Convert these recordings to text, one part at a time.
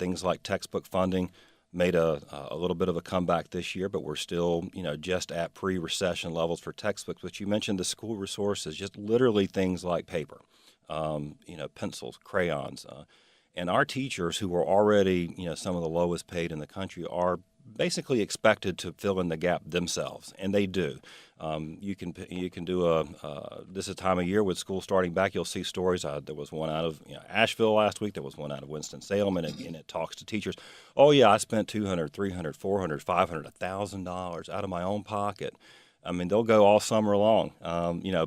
things like textbook funding made a little bit of a comeback this year, but we're still, just at pre-recession levels for textbooks. But you mentioned the school resources, just literally things like paper, pencils, crayons. And our teachers, who are already, some of the lowest paid in the country, are basically expected to fill in the gap themselves, and they do. You can do this is a time of year with school starting back. You'll see stories. There was one out of Asheville last week. There was one out of Winston-Salem, and it talks to teachers. Oh yeah, I spent $200, $300, $400, $500, $1,000 out of my own pocket. I mean, they'll go all summer long,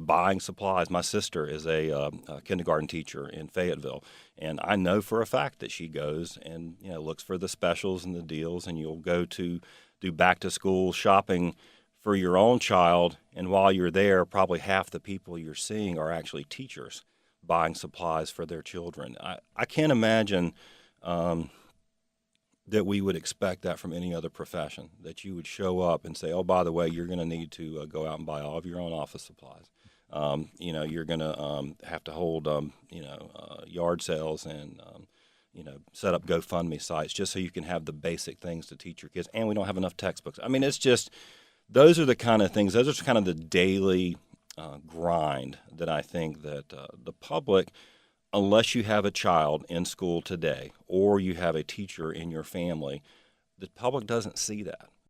buying supplies. My sister is a kindergarten teacher in Fayetteville, and I know for a fact that she goes and looks for the specials and the deals, and you'll go to do back-to-school shopping for your own child, and while you're there, probably half the people you're seeing are actually teachers buying supplies for their children. I can't imagine that we would expect that from any other profession, that you would show up and say, oh, by the way, you're going to need to go out and buy all of your own office supplies. You're going to have to hold, yard sales and, set up GoFundMe sites just so you can have the basic things to teach your kids. And we don't have enough textbooks. I mean, it's just, those are the kind of things, those are kind of the daily grind that I think that the public, unless you have a child in school today or you have a teacher in your family, the public doesn't see that.